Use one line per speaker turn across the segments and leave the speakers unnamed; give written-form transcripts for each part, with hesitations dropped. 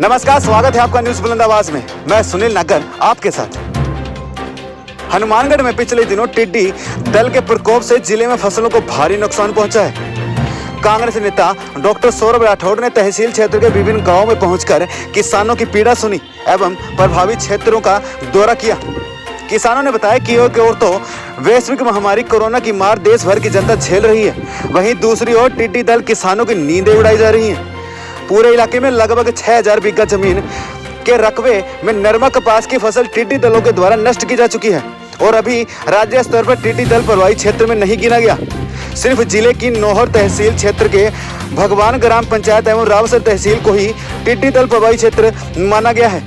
नमस्कार, स्वागत है आपका न्यूज बुलंद आवाज में। मैं सुनील नगर आपके साथ। हनुमानगढ़ में पिछले दिनों टिड्डी दल के प्रकोप से जिले में फसलों को भारी नुकसान पहुंचा है। कांग्रेस नेता डॉक्टर सौरभ राठौड़ ने तहसील क्षेत्र के विभिन्न गांवों में पहुंचकर किसानों की पीड़ा सुनी एवं प्रभावित क्षेत्रों का दौरा किया। किसानों ने बताया कि एक ओर तो वैश्विक महामारी कोरोना की मार देश भर की जनता झेल रही है, वहीं दूसरी ओर टिड्डी दल किसानों की नींदें उड़ाई जा रही हैं। पूरे इलाके में लगभग 6000 बीघा जमीन के रकबे में नरमा कपास की फसल टिड्डी दलों के द्वारा नष्ट की जा चुकी है और अभी राज्य स्तर पर टिड्डी दल प्रभावित क्षेत्र में नहीं गिना गया। सिर्फ जिले की नौहर तहसील क्षेत्र के भगवान ग्राम पंचायत एवं रावसर तहसील को ही टिड्डी दल प्रभावित क्षेत्र माना गया है,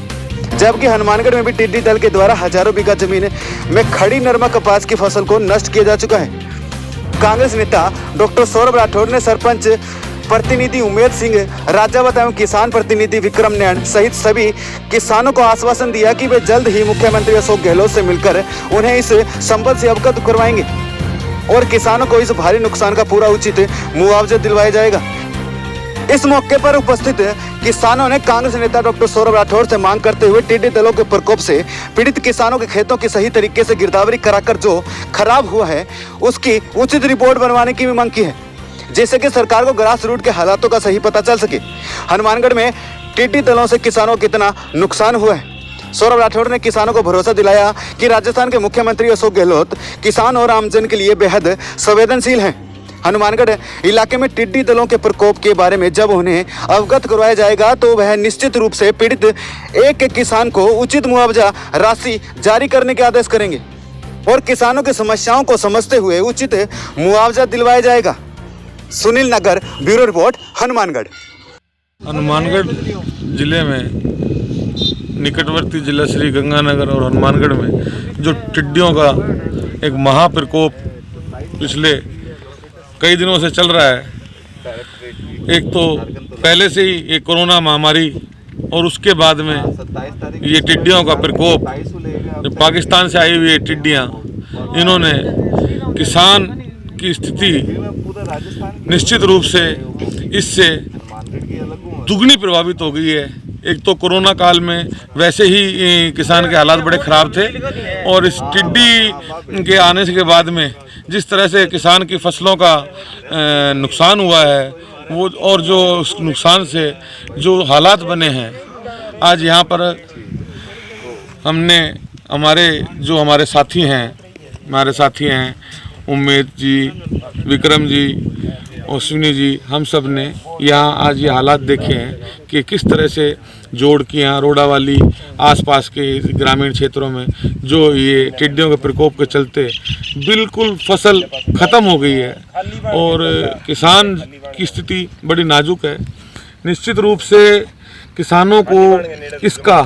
जबकि हनुमानगढ़ में भी टिड्डी दल के द्वारा हजारों बीघा जमीन में खड़ी नरमा कपास की फसल को नष्ट किया जा चुका है। कांग्रेस नेता डॉक्टर सौरभ राठौड़ ने सरपंच प्रतिनिधि उमेद सिंह राजावत एवं किसान प्रतिनिधि विक्रम नैन सहित सभी किसानों को आश्वासन दिया कि वे जल्द ही मुख्यमंत्री अशोक गहलोत से मिलकर उन्हें इस संबंध से अवगत करवाएंगे और किसानों को इस भारी नुकसान का पूरा उचित मुआवजा दिलवाया जाएगा। इस मौके पर उपस्थित किसानों ने कांग्रेस नेता डॉक्टर सौरभ राठौड़ से मांग करते हुए टिड्डी दलों के प्रकोप से पीड़ित किसानों के खेतों की सही तरीके से गिरदावरी कराकर जो खराब हुआ है उसकी उचित रिपोर्ट बनवाने की भी मांग की है, जिससे कि सरकार को ग्रास रूट के हालातों का सही पता चल सके। हनुमानगढ़ में टिड्डी दलों से किसानों को कितना नुकसान हुआ है। सौरभ राठौड़ ने किसानों को भरोसा दिलाया कि राजस्थान के मुख्यमंत्री अशोक गहलोत किसान और आमजन के लिए बेहद संवेदनशील हैं। हनुमानगढ़ इलाके में टिड्डी दलों के प्रकोप के बारे में जब उन्हें अवगत करवाया जाएगा तो वह निश्चित रूप से पीड़ित एक किसान को उचित मुआवजा राशि जारी करने के आदेश करेंगे और किसानों की समस्याओं को समझते हुए उचित मुआवजा दिलवाया जाएगा। सुनील नगर, ब्यूरो रिपोर्ट, हनुमानगढ़।
हनुमानगढ़ जिले में निकटवर्ती जिला श्री गंगानगर और हनुमानगढ़ में जो टिड्डियों का एक महाप्रकोप पिछले कई दिनों से चल रहा है, एक तो पहले से ही ये कोरोना महामारी और उसके बाद में ये टिड्डियों का प्रकोप, जो पाकिस्तान से आई हुई टिड्डियाँ, इन्होंने किसान की स्थिति निश्चित रूप से इससे दुगनी प्रभावित हो गई है। एक तो कोरोना काल में वैसे ही किसान के हालात बड़े ख़राब थे और इस टिड्डी के आने के बाद में जिस तरह से किसान की फसलों का नुकसान हुआ है वो, और जो उस नुकसान से जो हालात बने हैं, आज यहाँ पर हमने हमारे साथी हैं उमेद जी, विक्रम जी, अश्विनी जी, हम सब ने यहाँ आज ये हालात देखे हैं कि किस तरह से जोड़कियाँ, रोडावाली, आसपास के ग्रामीण क्षेत्रों में जो ये टिड्डियों के प्रकोप के चलते बिल्कुल फसल ख़त्म हो गई है और किसान की स्थिति बड़ी नाजुक है। निश्चित रूप से किसानों को इसका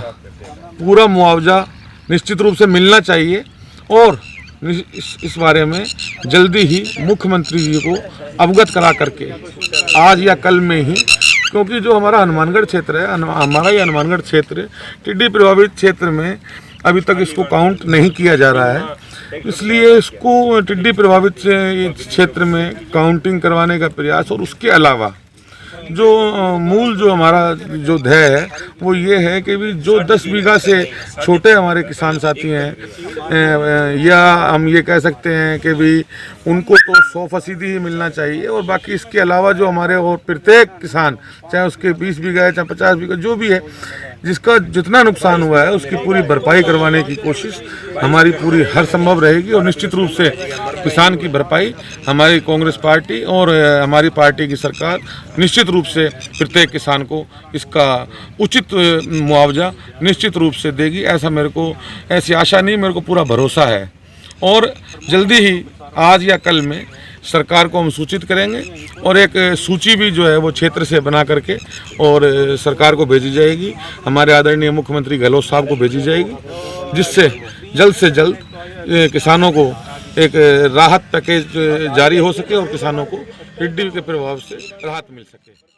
पूरा मुआवजा निश्चित रूप से मिलना चाहिए और इस बारे में जल्दी ही मुख्यमंत्री जी को अवगत करा करके आज या कल में ही, क्योंकि जो हमारा हनुमानगढ़ क्षेत्र है, हमारा ये हनुमानगढ़ क्षेत्र टिड्डी प्रभावित क्षेत्र में अभी तक इसको काउंट नहीं किया जा रहा है, इसलिए इसको टिड्डी प्रभावित क्षेत्र में काउंटिंग करवाने का प्रयास और उसके अलावा जो मूल जो हमारा जो ध्येय है वो ये है कि भी जो 10 बीघा से छोटे हमारे किसान साथी हैं, या हम ये कह सकते हैं कि भी उनको तो 100% ही मिलना चाहिए और बाकी इसके अलावा जो हमारे और प्रत्येक किसान, चाहे उसके 20 बीघा है चाहे 50 बीघा जो भी है, जिसका जितना नुकसान हुआ है उसकी पूरी भरपाई करवाने की कोशिश हमारी पूरी हर संभव रहेगी और निश्चित रूप से किसान की भरपाई हमारी कांग्रेस पार्टी और हमारी पार्टी की सरकार निश्चित रूप से प्रत्येक किसान को इसका उचित मुआवजा निश्चित रूप से देगी। ऐसी आशा नहीं, मेरे को पूरा भरोसा है और जल्दी ही आज या कल में सरकार को हम सूचित करेंगे और एक सूची भी जो है वो क्षेत्र से बना करके और सरकार को भेजी जाएगी, हमारे आदरणीय मुख्यमंत्री गहलोत साहब को भेजी जाएगी, जिससे जल्द से जल्द किसानों को एक राहत पैकेज जारी हो सके और किसानों को टिड्डी के प्रभाव से राहत मिल सके।